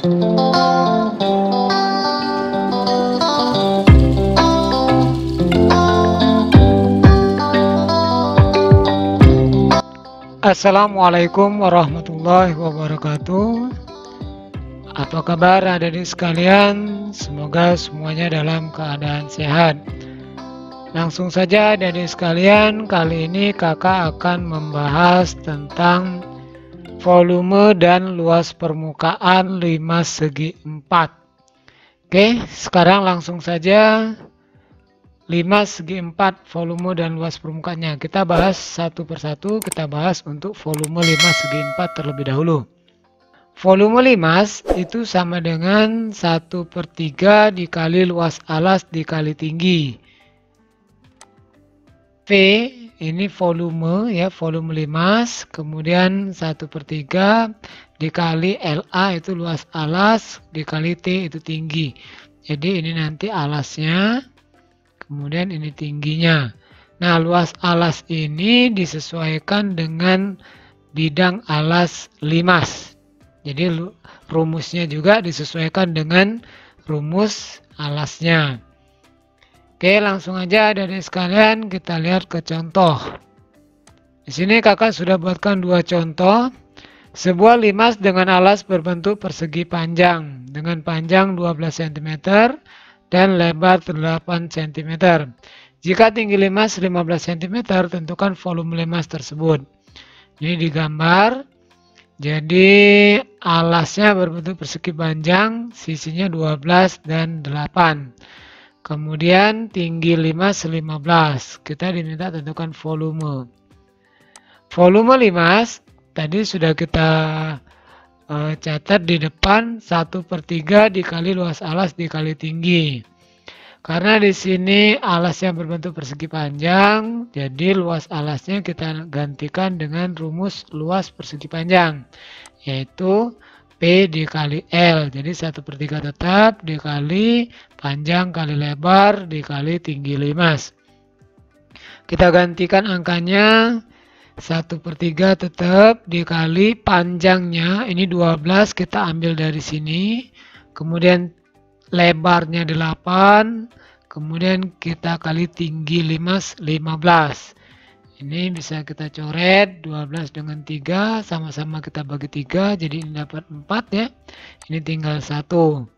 Assalamualaikum warahmatullahi wabarakatuh. Apa kabar adik-adik sekalian? Semoga semuanya dalam keadaan sehat. Langsung saja adik-adik sekalian, kali ini kakak akan membahas tentang volume dan luas permukaan 5 segi 4. Oke, sekarang langsung saja 5 segi 4 volume dan luas permukaannya. Kita bahas satu persatu, kita bahas untuk volume 5 segi 4 terlebih dahulu. Volume 5 itu sama dengan 1/3 dikali luas alas dikali tinggi. V ini volume ya, volume 5, kemudian 1/3 dikali LA itu luas alas dikali T itu tinggi. Jadi ini nanti alasnya, kemudian ini tingginya. Nah, luas alas ini disesuaikan dengan bidang alas limas. Jadi rumusnya juga disesuaikan dengan rumus alasnya. Oke, langsung aja adik-adik sekalian kita lihat ke contoh. Di sini kakak sudah buatkan dua contoh. Sebuah limas dengan alas berbentuk persegi panjang dengan panjang 12 cm dan lebar 8 cm. Jika tinggi limas 15 cm, tentukan volume limas tersebut. Ini digambar. Jadi alasnya berbentuk persegi panjang, sisinya 12 dan 8. Kemudian tinggi limas 15. Kita diminta tentukan volume. Volume limas tadi sudah kita catat di depan 1/3 dikali luas alas dikali tinggi. Karena di sini alasnya berbentuk persegi panjang, jadi luas alasnya kita gantikan dengan rumus luas persegi panjang, yaitu P dikali L. Jadi 1/3 tetap dikali panjang kali lebar dikali tinggi limas. Kita gantikan angkanya, 1/3 tetap dikali panjangnya, ini 12 kita ambil dari sini, kemudian lebarnya 8, kemudian kita kali tinggi limas 15. Ini bisa kita coret 12 dengan 3, sama-sama kita bagi 3, jadi ini dapat 4 ya. Ini tinggal 1.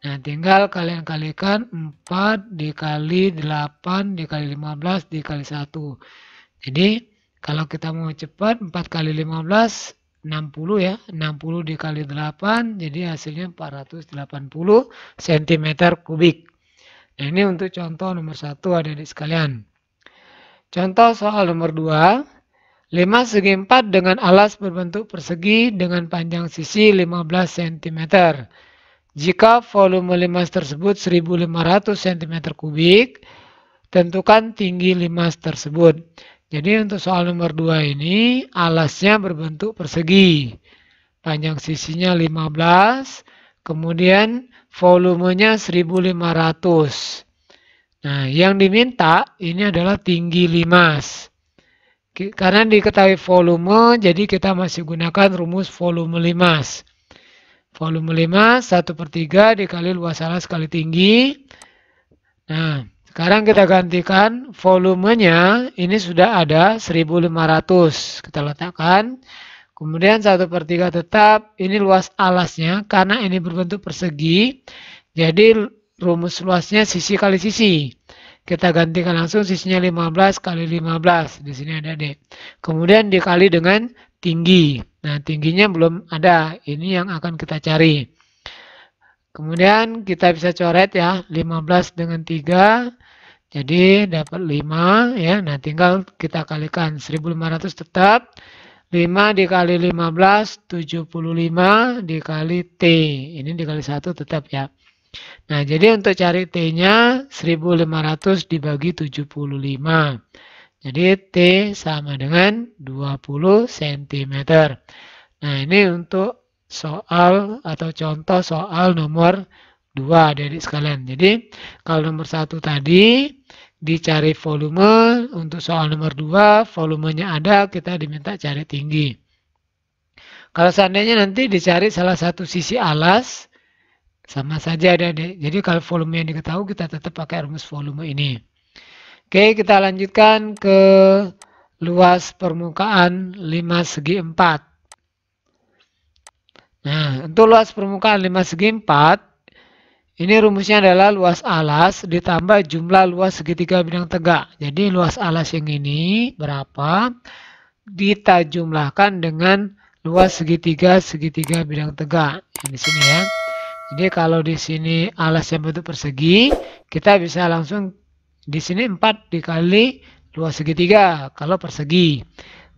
Nah, tinggal kalian kalikan 4 dikali 8 dikali 15 dikali 1. Jadi kalau kita mau cepat 4 kali 15 60 ya, 60 dikali 8, jadi hasilnya 480 cm kubik. Nah, ini untuk contoh nomor 1 adik-adik sekalian. Contoh soal nomor 2, 5 segi 4 dengan alas berbentuk persegi dengan panjang sisi 15 cm. Jika volume limas tersebut 1500 cm kubik, tentukan tinggi limas tersebut. Jadi untuk soal nomor 2 ini alasnya berbentuk persegi. Panjang sisinya 15, kemudian volumenya 1500. Nah, yang diminta ini adalah tinggi limas. Karena diketahui volume, jadi kita masih gunakan rumus volume limas. Volume limas 1/3 dikali luas alas kali tinggi. Nah, sekarang kita gantikan volumenya, ini sudah ada 1500, kita letakkan. Kemudian 1/3 tetap, ini luas alasnya, karena ini berbentuk persegi, jadi rumus luasnya sisi kali sisi. Kita gantikan langsung, sisinya 15 kali 15, di sini ada D. Kemudian dikali dengan tinggi. Nah, tingginya belum ada, ini yang akan kita cari. Kemudian kita bisa coret ya, 15 dengan 3. Jadi dapat 5 ya. Nah, tinggal kita kalikan 1500 tetap. 5 dikali 15 75 dikali T. Ini dikali 1 tetap ya. Nah, jadi untuk cari T-nya 1500 dibagi 75. Jadi T sama dengan 20 cm. Nah, ini untuk soal atau contoh soal nomor 2 adik-adik sekalian. Jadi kalau nomor 1 tadi dicari volume, untuk soal nomor 2 volumenya ada, kita diminta cari tinggi. Kalau seandainya nanti dicari salah satu sisi alas, sama saja adik-adik. Jadi kalau volume yang diketahui kita tetap pakai rumus volume ini. Oke, kita lanjutkan ke luas permukaan 5 segi 4. Nah, untuk luas permukaan 5 segi 4, ini rumusnya adalah luas alas ditambah jumlah luas segitiga bidang tegak. Jadi luas alas yang ini berapa? Kita jumlahkan dengan luas segitiga bidang tegak. Yang di sini ya. Jadi kalau di sini alas yang bentuk persegi, kita bisa langsung di sini 4 dikali luas segitiga kalau persegi.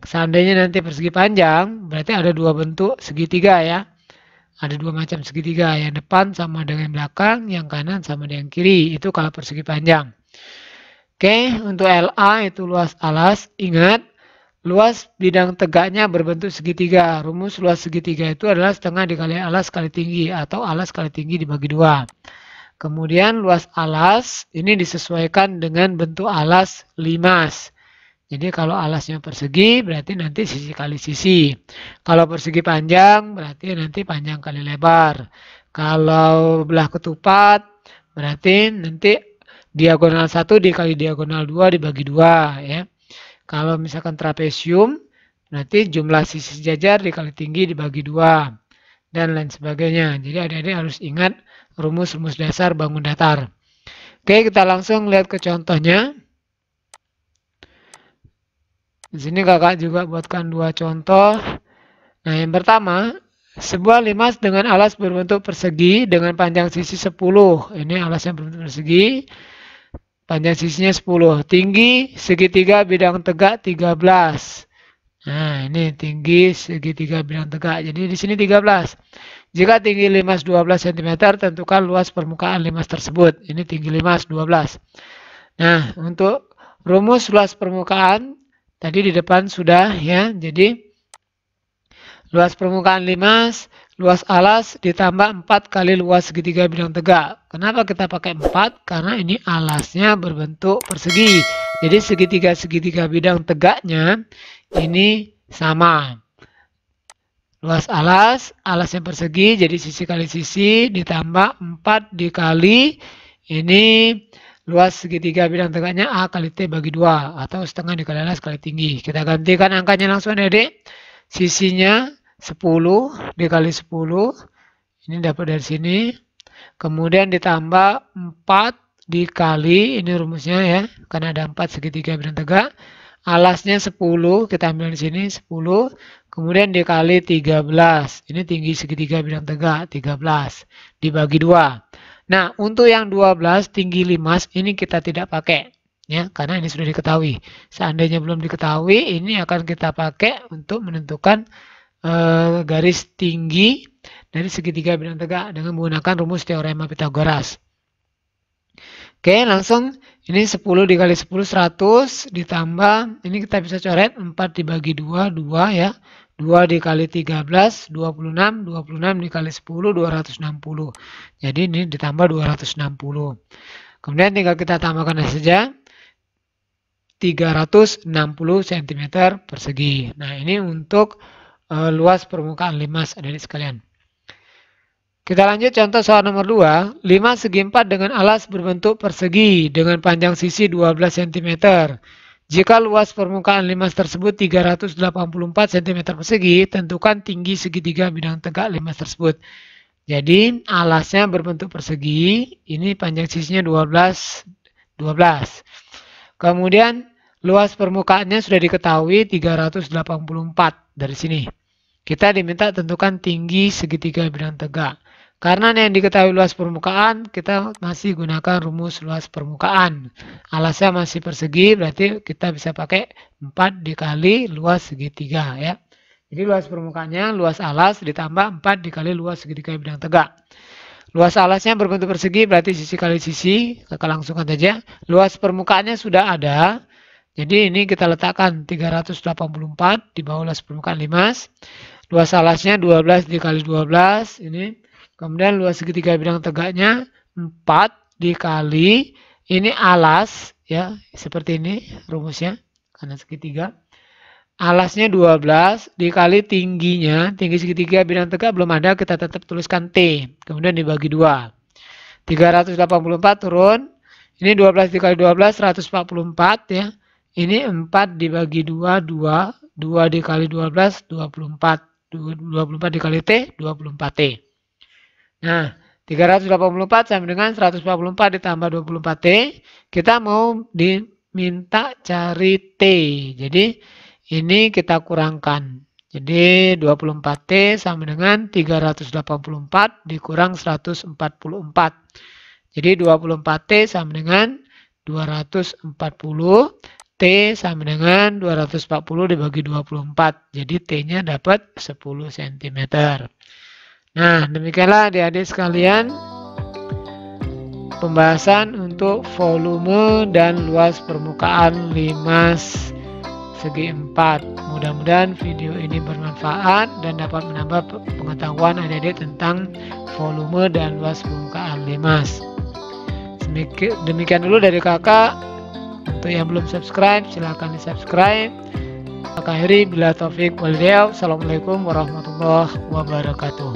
Seandainya nanti persegi panjang, berarti ada dua bentuk segitiga ya. Ada dua macam segitiga, yang depan sama dengan belakang, yang kanan sama dengan kiri. Itu kalau persegi panjang. Oke, untuk LA itu luas alas. Ingat, luas bidang tegaknya berbentuk segitiga. Rumus luas segitiga itu adalah setengah dikali alas kali tinggi, atau alas kali tinggi dibagi 2. Kemudian luas alas ini disesuaikan dengan bentuk alas limas. Jadi kalau alasnya persegi berarti nanti sisi kali sisi. Kalau persegi panjang berarti nanti panjang kali lebar. Kalau belah ketupat berarti nanti diagonal 1 dikali diagonal 2 dibagi 2 ya. Kalau misalkan trapesium berarti jumlah sisi sejajar dikali tinggi dibagi 2 dan lain sebagainya. Jadi adik-adik harus ingat rumus-rumus dasar bangun datar. Oke, kita langsung lihat ke contohnya. Di sini kakak juga buatkan dua contoh. Nah, yang pertama, sebuah limas dengan alas berbentuk persegi dengan panjang sisi 10. Ini alas yang berbentuk persegi. Panjang sisinya 10. Tinggi segitiga bidang tegak 13. Nah, ini tinggi segitiga bidang tegak. Jadi di sini 13. Jika tinggi limas 12 cm, tentukan luas permukaan limas tersebut. Ini tinggi limas 12. Nah, untuk rumus luas permukaan tadi di depan sudah ya. Jadi luas permukaan limas, luas alas ditambah 4 kali luas segitiga bidang tegak. Kenapa kita pakai 4? Karena ini alasnya berbentuk persegi. Jadi segitiga bidang tegaknya ini sama. Luas alas, alasnya persegi, jadi sisi kali sisi ditambah 4 dikali ini luas segitiga bidang tegaknya A kali T bagi 2 atau setengah dikali alas kali tinggi. Kita gantikan angkanya langsung adik. Sisinya 10 dikali 10. Ini dapat dari sini. Kemudian ditambah 4 dikali, ini rumusnya ya, karena ada 4 segitiga bidang tegak. Alasnya 10, kita ambil di sini 10. Kemudian dikali 13. Ini tinggi segitiga bidang tegak 13 dibagi 2. Nah, untuk yang 12 tinggi limas ini kita tidak pakai ya, karena ini sudah diketahui. Seandainya belum diketahui, ini akan kita pakai untuk menentukan garis tinggi dari segitiga bidang tegak dengan menggunakan rumus teorema Pitagoras. Oke, langsung ini 10 dikali 10 100 ditambah ini kita bisa coret 4 dibagi 2 2 ya. 2 dikali 13 26 26 dikali 10 260. Jadi ini ditambah 260. Kemudian tinggal kita tambahkan saja 360 cm persegi. Nah, ini untuk luas permukaan limas adik-adik sekalian. Kita lanjut contoh soal nomor 2. Limas segi 4 dengan alas berbentuk persegi dengan panjang sisi 12 cm. Jika luas permukaan limas tersebut 384 cm persegi, tentukan tinggi segitiga bidang tegak limas tersebut. Jadi alasnya berbentuk persegi, ini panjang sisinya 12. Kemudian luas permukaannya sudah diketahui 384 dari sini. Kita diminta tentukan tinggi segitiga bidang tegak. Karena yang diketahui luas permukaan, kita masih gunakan rumus luas permukaan. Alasnya masih persegi, berarti kita bisa pakai 4 dikali luas segitiga ya. Jadi luas permukaannya, luas alas ditambah 4 dikali luas segitiga bidang tegak. Luas alasnya berbentuk persegi, berarti sisi kali sisi, kita langsungkan saja. Luas permukaannya sudah ada, jadi ini kita letakkan 384 di bawah luas permukaan limas. Luas alasnya 12 dikali 12, ini. Kemudian luas segitiga bidang tegaknya 4 dikali ini alas ya, seperti ini rumusnya karena segitiga. alasnya 12 dikali tingginya, tinggi segitiga bidang tegak belum ada, kita tetap tuliskan T. Kemudian dibagi 2. 384 turun. Ini 12 dikali 12, 144 ya. Ini 4 dibagi 2, 2. 2 dikali 12, 24. 24 dikali T, 24T. Nah, 384 sama dengan 144 ditambah 24T. Kita mau diminta cari T. Jadi, ini kita kurangkan. Jadi 24T sama dengan 384 dikurang 144. Jadi 24T sama dengan 240. T sama dengan 240 dibagi 24. Jadi T-nya dapat 10 cm. Nah, demikianlah adik-adik sekalian pembahasan untuk volume dan luas permukaan limas segi 4. Mudah-mudahan video ini bermanfaat dan dapat menambah pengetahuan adik-adik tentang volume dan luas permukaan limas. Demikian dulu dari kakak. Untuk yang belum subscribe, silahkan di subscribe. Akhiri bila taufik walhidayah. Assalamualaikum warahmatullahi wabarakatuh.